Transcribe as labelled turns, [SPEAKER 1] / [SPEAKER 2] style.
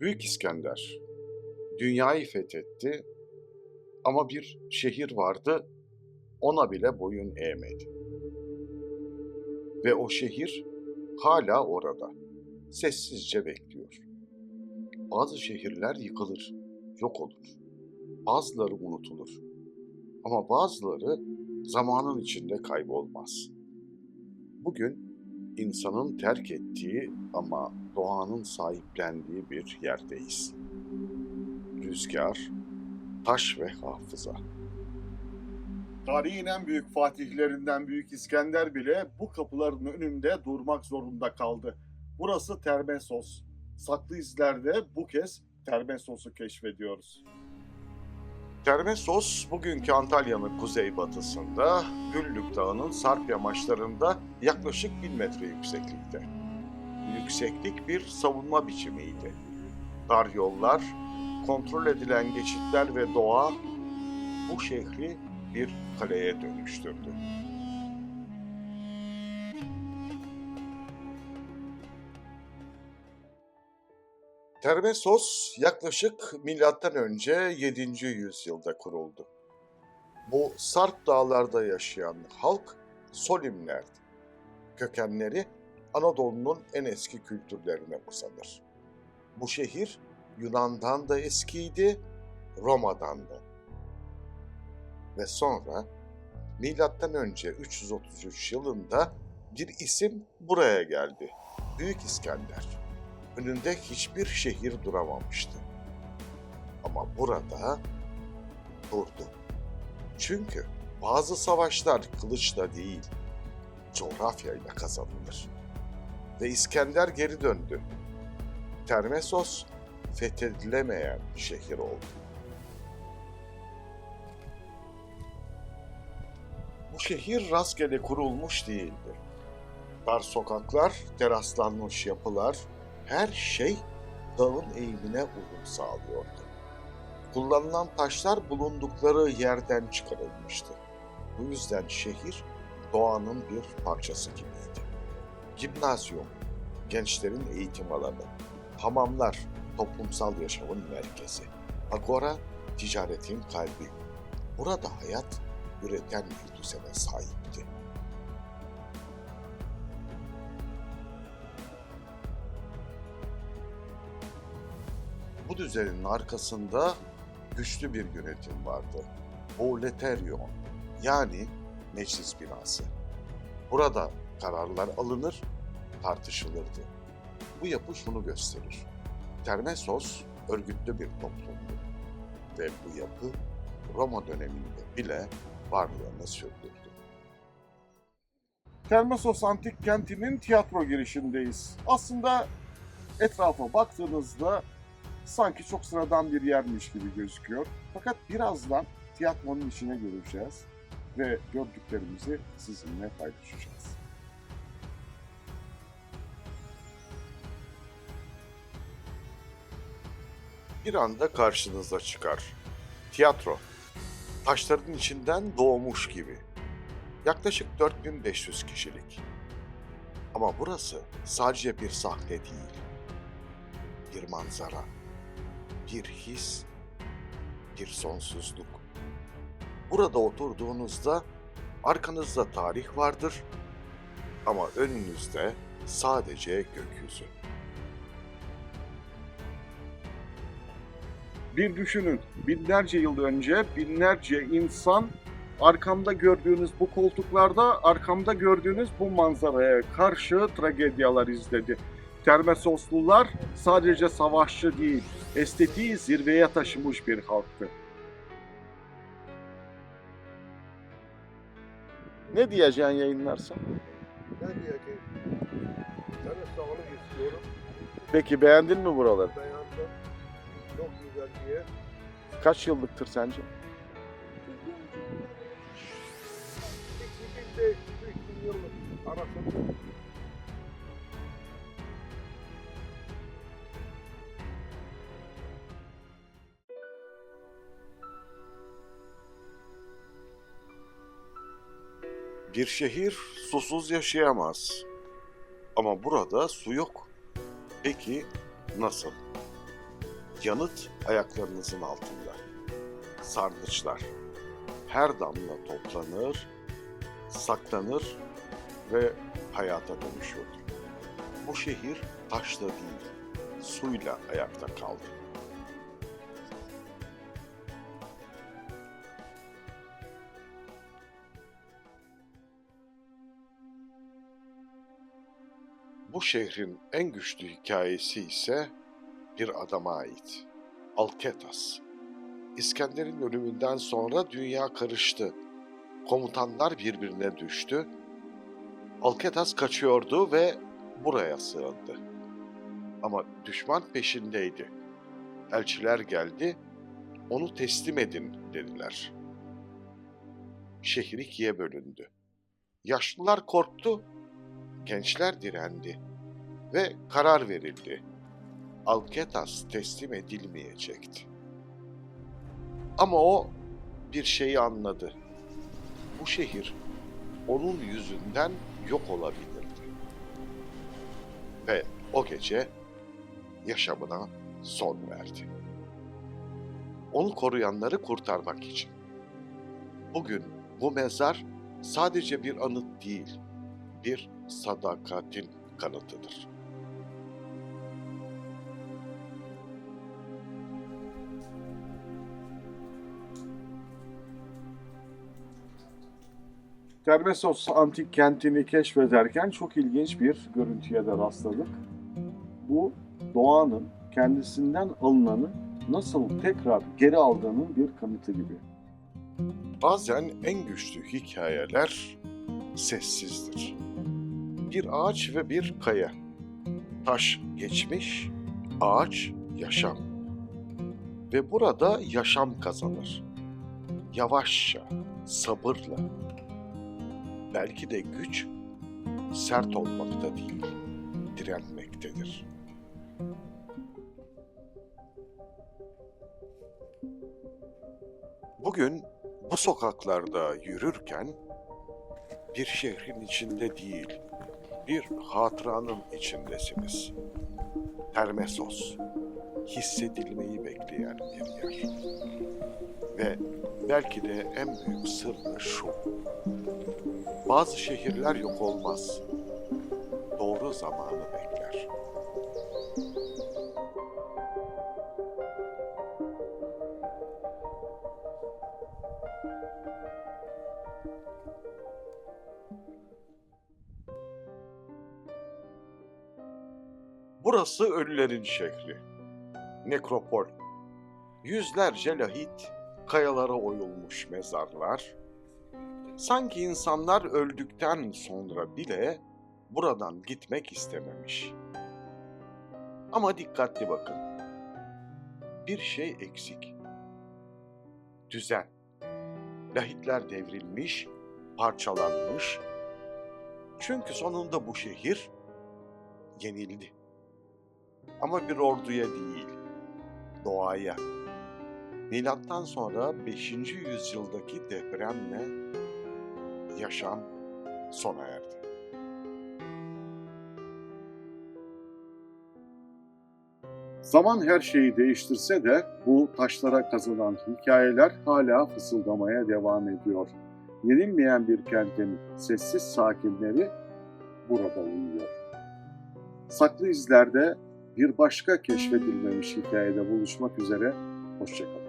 [SPEAKER 1] Büyük İskender dünyayı fethetti ama bir şehir vardı, ona bile boyun eğmedi. Ve o şehir hala orada, sessizce bekliyor. Bazı şehirler yıkılır, yok olur. Bazıları unutulur. Ama bazıları zamanın içinde kaybolmaz. Bugün insanın terk ettiği ama doğanın sahiplendiği bir yerdeyiz. Rüzgar, taş ve hafıza.
[SPEAKER 2] Tarihin en büyük fatihlerinden Büyük İskender bile bu kapıların önünde durmak zorunda kaldı. Burası Termessos. Saklı izlerde bu kez Termessos'u keşfediyoruz.
[SPEAKER 1] Termessos, bugünkü Antalya'nın kuzeybatısında, Güllük Dağı'nın sarp yamaçlarında yaklaşık 1000 metre yükseklikte. Yükseklik bir savunma biçimiydi. Dar yollar, kontrol edilen geçitler ve doğa bu şehri bir kaleye dönüştürdü. Termessos yaklaşık M.Ö. 7. yüzyılda kuruldu. Bu Sarp dağlarda yaşayan halk Solimlerdi. Kökenleri Anadolu'nun en eski kültürlerine uzanır. Bu şehir Yunan'dan da eskiydi, Roma'dan da. Ve sonra M.Ö. 333 yılında bir isim buraya geldi. Büyük İskender. Önünde hiçbir şehir duramamıştı. Ama burada durdu. Çünkü bazı savaşlar kılıçla değil, coğrafyayla kazanılır. Ve İskender geri döndü. Termessos fethedilemeyen şehir oldu. Bu şehir rastgele kurulmuş değildi. Dar sokaklar, teraslanmış yapılar, her şey dağın eğimine uyum sağlıyordu. Kullanılan taşlar bulundukları yerden çıkarılmıştı. Bu yüzden şehir doğanın bir parçası gibiydi. Gimnazyum, gençlerin eğitim alanı, hamamlar, toplumsal yaşamın merkezi, agora, ticaretin kalbi. Burada hayat üreten bir düzene sahipti. Bu düzenin arkasında güçlü bir yönetim vardı. Boleterion, yani meclis binası. Burada kararlar alınır, tartışılırdı. Bu yapı şunu gösterir. Termessos örgütlü bir toplumdu ve bu yapı Roma döneminde bile varlığını sürdürdü.
[SPEAKER 2] Termessos antik kentinin tiyatro girişindeyiz. Aslında etrafa baktığınızda sanki çok sıradan bir yermiş gibi gözüküyor. Fakat birazdan tiyatronun içine göreceğiz ve gördüklerimizi sizinle paylaşacağız.
[SPEAKER 1] Bir anda karşınıza çıkar. Tiyatro. Taşların içinden doğmuş gibi. Yaklaşık 4500 kişilik. Ama burası sadece bir sahne değil. Bir manzara, bir his, bir sonsuzluk. Burada oturduğunuzda arkanızda tarih vardır ama önünüzde sadece gökyüzü.
[SPEAKER 2] Bir düşünün, binlerce yıl önce binlerce insan arkamda gördüğünüz bu koltuklarda, arkamda gördüğünüz bu manzaraya karşı tragedyalar izledi. Termessoslular sadece savaşçı değil, estetiği zirveye taşımış bir halktı. Ne diyeceksin yayınlarsa?
[SPEAKER 3] Ne diyeceğim? Senin sağlık istiyorum.
[SPEAKER 2] Peki beğendin mi buraları?
[SPEAKER 3] Beğendim. Çok güzel bir yer.
[SPEAKER 2] Kaç yıllıktır sence?
[SPEAKER 3] 2005-3000 yıllık arasında.
[SPEAKER 1] Bir şehir susuz yaşayamaz. Ama burada su yok. Peki nasıl? Yanıt ayaklarınızın altında. Sarnıçlar her damla toplanır, saklanır ve hayata dönüşürdü. Bu şehir taşla değil, suyla ayakta kaldı. Bu şehrin en güçlü hikayesi ise bir adama ait. Alketas. İskender'in ölümünden sonra dünya karıştı. Komutanlar birbirine düştü. Alketas kaçıyordu ve buraya sığındı. Ama düşman peşindeydi. Elçiler geldi, onu teslim edin dediler. Şehir ikiye bölündü. Yaşlılar korktu, gençler direndi ve karar verildi. Alketas teslim edilmeyecekti. Ama o bir şeyi anladı. Bu şehir onun yüzünden yok olabilirdi. Ve o gece yaşamına son verdi. Onu koruyanları kurtarmak için. Bugün bu mezar sadece bir anıt değil, bir sadakatin kanıtıdır.
[SPEAKER 2] Termessos antik kentini keşfederken çok ilginç bir görüntüye de rastladık. Bu doğanın kendisinden alınanı nasıl tekrar geri aldığının bir kanıtı gibi.
[SPEAKER 1] Bazen en güçlü hikayeler sessizdir. Bir ağaç ve bir kaya. Taş geçmiş, ağaç yaşam. Ve burada yaşam kazanır. Yavaşça, sabırla. Belki de güç sert olmakta değil, direnmektedir. Bugün bu sokaklarda yürürken bir şehrin içinde değil, bir hatıranın içindesiniz. Termessos, hissedilmeyi bekleyen bir yer. Ve belki de en büyük sırrı şu: bazı şehirler yok olmaz, doğru zamanı bekler. Burası ölülerin şehri, nekropol. Yüzlerce lahit, kayalara oyulmuş mezarlar. Sanki insanlar öldükten sonra bile buradan gitmek istememiş. Ama dikkatli bakın. Bir şey eksik. Düzen. Lahitler devrilmiş, parçalanmış. Çünkü sonunda bu şehir yenildi. Ama bir orduya değil, doğaya. Milattan sonra 5. yüzyıldaki depremle yaşam sona erdi.
[SPEAKER 2] Zaman her şeyi değiştirse de bu taşlara kazılan hikayeler hala fısıldamaya devam ediyor. Yenilmeyen bir kentin sessiz sakinleri burada uyuyor. Saklı izlerde bir başka keşfedilmemiş hikayede buluşmak üzere, hoşça kalın.